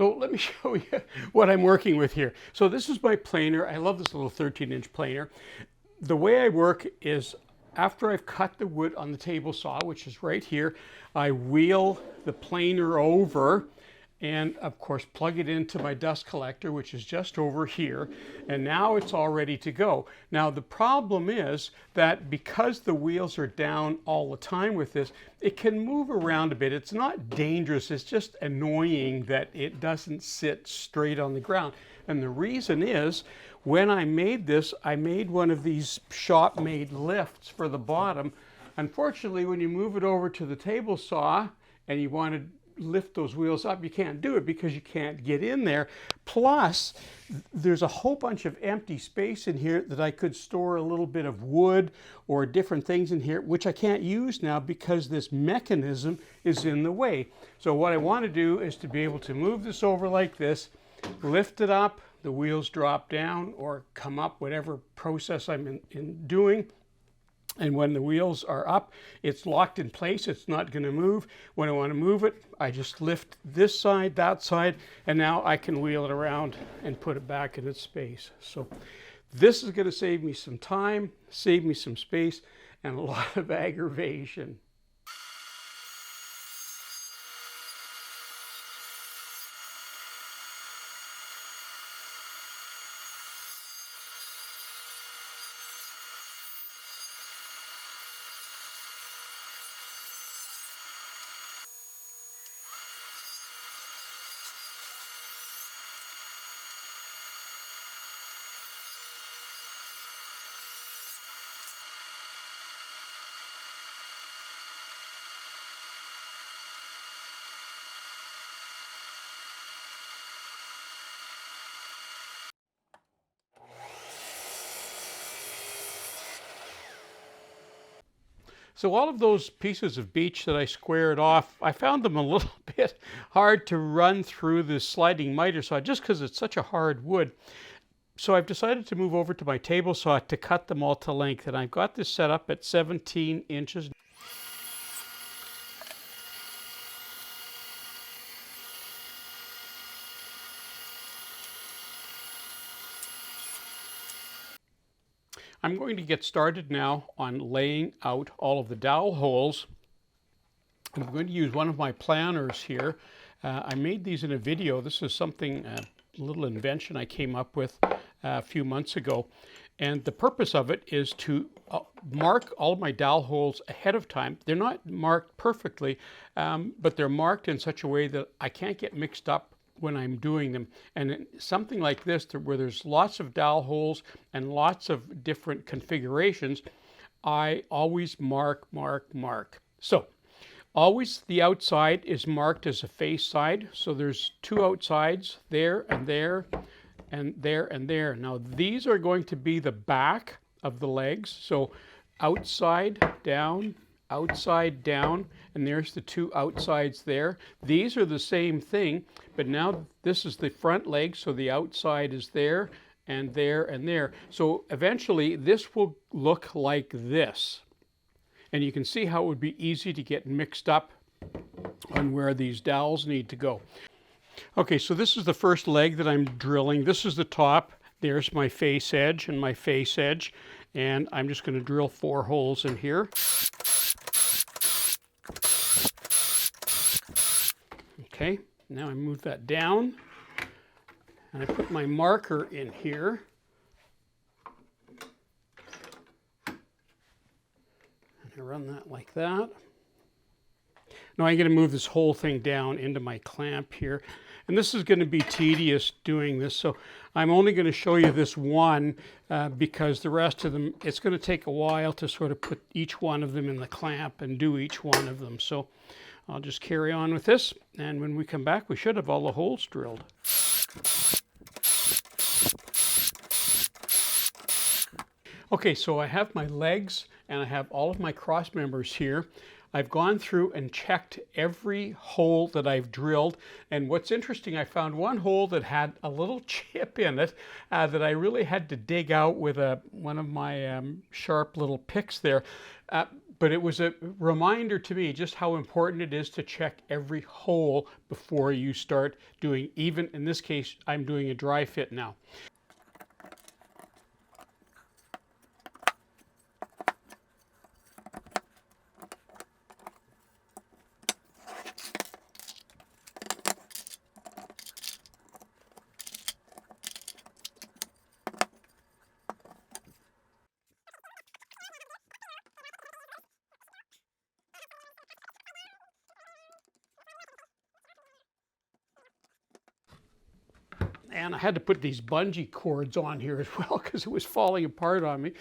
So let me show you what I'm working with here. So this is my planer. I love this little 13-inch planer. The way I work is after I've cut the wood on the table saw, which is right here, I wheel the planer over and of course plug it into my dust collector, which is just over here, and now it's all ready to go. Now the problem is that because the wheels are down all the time with this, it can move around a bit. It's not dangerous, it's just annoying that it doesn't sit straight on the ground. And the reason is, when I made this, I made one of these shop-made lifts for the bottom. Unfortunately, when you move it over to the table saw and you want to lift those wheels up, you can't do it because you can't get in there. Plus, there's a whole bunch of empty space in here that I could store a little bit of wood or different things in here, which I can't use now because this mechanism is in the way. So what I want to do is to be able to move this over like this, lift it up, the wheels drop down or come up, whatever process I'm in doing. And when the wheels are up, it's locked in place. It's not going to move. When I want to move it, I just lift this side, that side, and now I can wheel it around and put it back in its space. So this is going to save me some time, save me some space, and a lot of aggravation. So all of those pieces of beech that I squared off, I found them a little bit hard to run through this sliding miter saw just because it's such a hard wood. So I've decided to move over to my table saw to cut them all to length, and I've got this set up at 17 inches. I'm going to get started now on laying out all of the dowel holes. And I'm going to use one of my planners here. I made these in a video. This is something, a little invention I came up with a few months ago. And the purpose of it is to mark all of my dowel holes ahead of time. They're not marked perfectly, but they're marked in such a way that I can't get mixed up when I'm doing them. And something like this, where there's lots of dowel holes and lots of different configurations, I always mark. So always the outside is marked as a face side. So there's two outsides, there and there and there and there. Now these are going to be the back of the legs. So outside down, outside down, and there's the two outsides there. These are the same thing, but now this is the front leg, so the outside is there and there and there. So eventually this will look like this. And you can see how it would be easy to get mixed up on where these dowels need to go. Okay, so this is the first leg that I'm drilling. This is the top. There's my face edge and my face edge. And I'm just going to drill 4 holes in here. Okay, now I move that down and I put my marker in here. And I run that like that. Now I'm going to move this whole thing down into my clamp here. And this is going to be tedious doing this, so I'm only going to show you this one because the rest of them, it's going to take a while to sort of put each one of them in the clamp and do each one of them. So I'll just carry on with this, and when we come back, we should have all the holes drilled. Okay, so I have my legs and I have all of my cross members here. I've gone through and checked every hole that I've drilled, and what's interesting, I found one hole that had a little chip in it that I really had to dig out with one of my sharp little picks there. but it was a reminder to me just how important it is to check every hole before you start doing, even in this case, I'm doing a dry fit now. And I had to put these bungee cords on here as well because it was falling apart on me.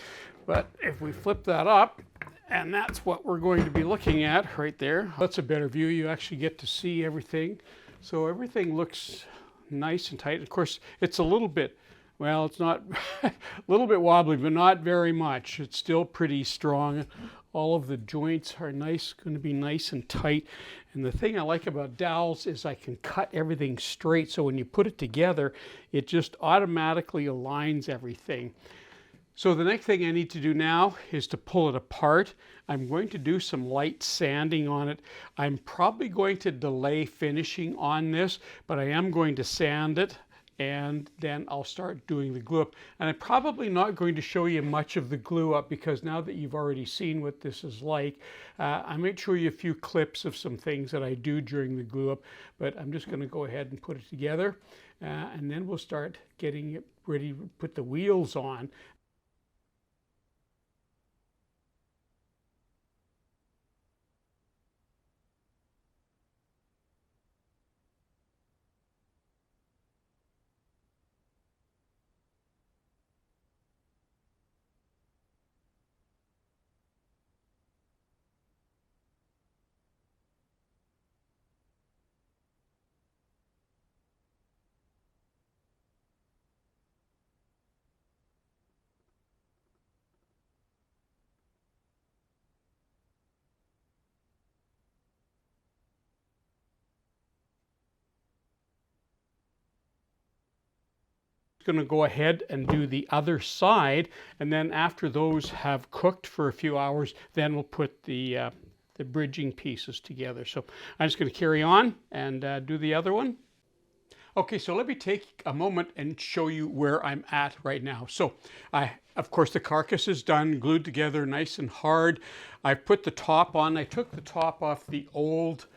But if we flip that up, and that's what we're going to be looking at right there. That's a better view. You actually get to see everything. So everything looks nice and tight. Of course, it's a little bit, well, it's not, a little bit wobbly, but not very much. It's still pretty strong. All of the joints are nice, going to be nice and tight. And the thing I like about dowels is I can cut everything straight. So when you put it together, it just automatically aligns everything. So the next thing I need to do now is to pull it apart. I'm going to do some light sanding on it. I'm probably going to delay finishing on this, but I am going to sand it, and then I'll start doing the glue up. And I'm probably not going to show you much of the glue up because now that you've already seen what this is like, I might show you a few clips of some things that I do during the glue up, but I'm just going to go ahead and put it together, and then we'll start getting it ready to put the wheels on. Going to go ahead and do the other side, and then after those have cooked for a few hours, then we'll put the bridging pieces together. So I'm just going to carry on and do the other one. Okay, so let me take a moment and show you where I'm at right now. So of course, the carcass is done, glued together nice and hard. I put the top on. I took the top off the old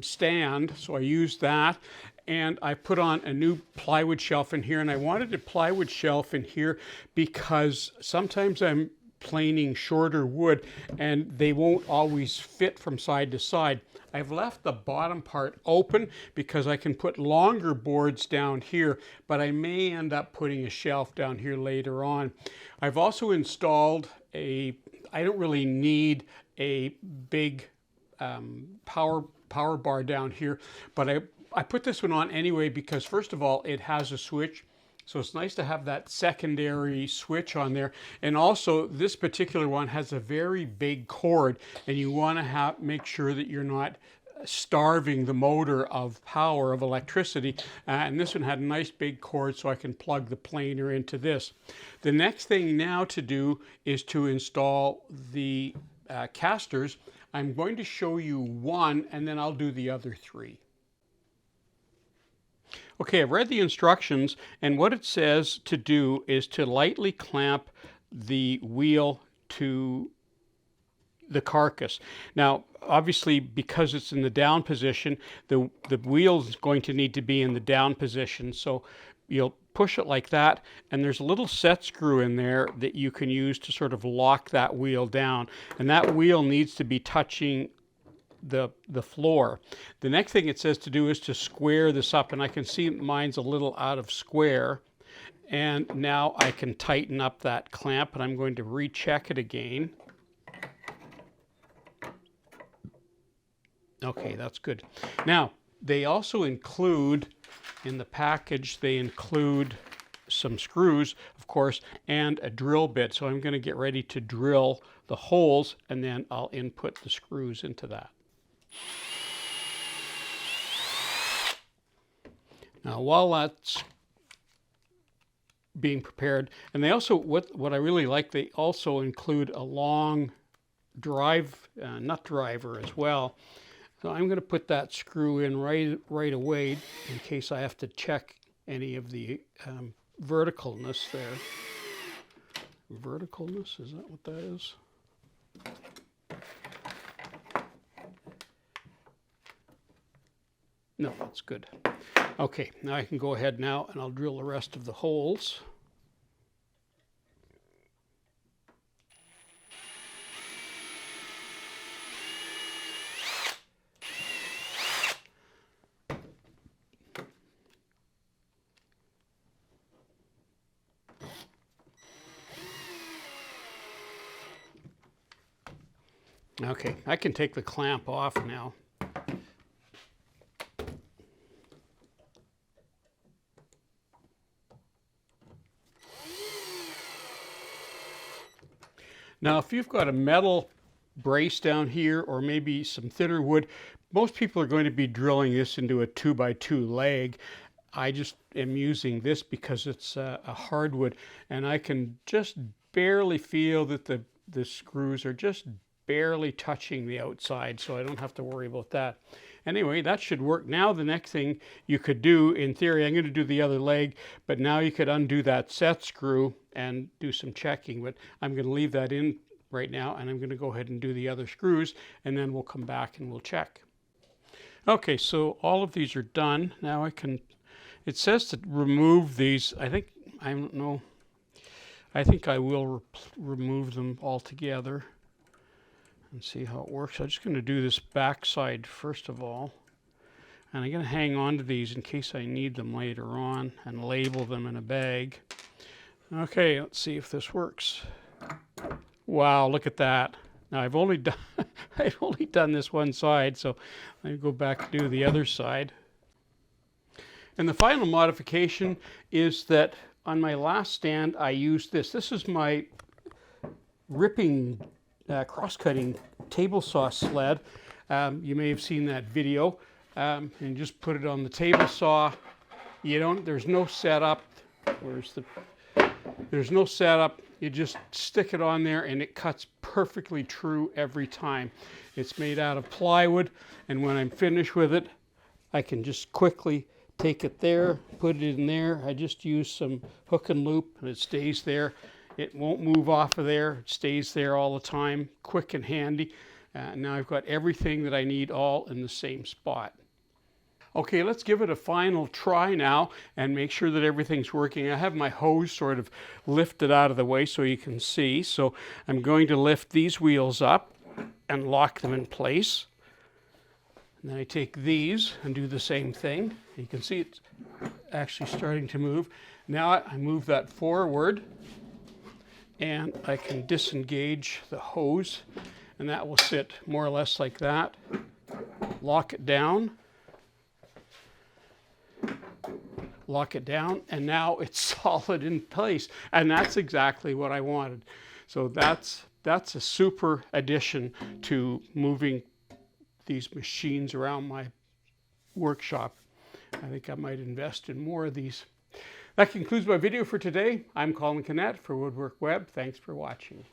stand, so I used that, and I put on a new plywood shelf in here. And I wanted a plywood shelf in here because sometimes I'm planing shorter wood and they won't always fit from side to side. I've left the bottom part open because I can put longer boards down here, but I may end up putting a shelf down here later on. I've also installed I don't really need a big power bar down here, but I put this one on anyway because first of all, it has a switch. So it's nice to have that secondary switch on there. And also this particular one has a very big cord, and you want to make sure that you're not starving the motor of power, of electricity. And this one had a nice big cord, so I can plug the planer into this. The next thing now to do is to install the casters. I'm going to show you one, and then I'll do the other three. Okay, I've read the instructions, and what it says to do is to lightly clamp the wheel to the carcass. Now, obviously, because it's in the down position, the wheel is going to need to be in the down position. So you'll push it like that, and there's a little set screw in there that you can use to sort of lock that wheel down. And that wheel needs to be touching the floor. The next thing it says to do is to square this up, and I can see mine's a little out of square. And now I can tighten up that clamp, and I'm going to recheck it again. Okay, that's good. Now, they also include, in the package, they include some screws, of course, and a drill bit. So I'm going to get ready to drill the holes, and then I'll input the screws into that. Now, while that's being prepared, and they also, what I really like, they also include a long nut driver as well. So I'm going to put that screw in right away in case I have to check any of the verticalness there. Verticalness, is that what that is? No, that's good. Okay, now I can go ahead now and I'll drill the rest of the holes. Okay, I can take the clamp off now. Now, if you've got a metal brace down here or maybe some thinner wood, most people are going to be drilling this into a 2x2 leg. I just am using this because it's a hardwood, and I can just barely feel that the screws are just barely touching the outside, so I don't have to worry about that. Anyway, that should work. Now the next thing you could do, in theory, I'm going to do the other leg, but now you could undo that set screw and do some checking, but I'm going to leave that in right now, and I'm going to go ahead and do the other screws, and then we'll come back and we'll check. Okay, so all of these are done. Now I can, it says to remove these. I don't know, I think I will remove them altogether and see how it works. I'm just going to do this back side first of all, and I'm going to hang on to these in case I need them later on and label them in a bag. Okay, let's see if this works. Wow, look at that. Now I've only done this one side, so let me go back and do the other side. And the final modification is that on my last stand I used this. This is my ripping cross-cutting table saw sled. You may have seen that video. And just put it on the table saw. There's no setup. There's no setup. You just stick it on there and it cuts perfectly true every time. It's made out of plywood, and when I'm finished with it, I can just quickly take it there, put it in there. I just use some hook and loop and it stays there. It won't move off of there. It stays there all the time, quick and handy. Now I've got everything that I need all in the same spot. Okay, let's give it a final try now and make sure that everything's working. I have my hose sort of lifted out of the way so you can see. So I'm going to lift these wheels up and lock them in place. And then I take these and do the same thing. You can see it's actually starting to move. Now I move that forward, and I can disengage the hose, and that will sit more or less like that. Lock it down. Lock it down, and now it's solid in place, and that's exactly what I wanted. So that's a super addition to moving these machines around my workshop. I think I might invest in more of these. That concludes my video for today. I'm Colin Canet for Woodwork Web. Thanks for watching.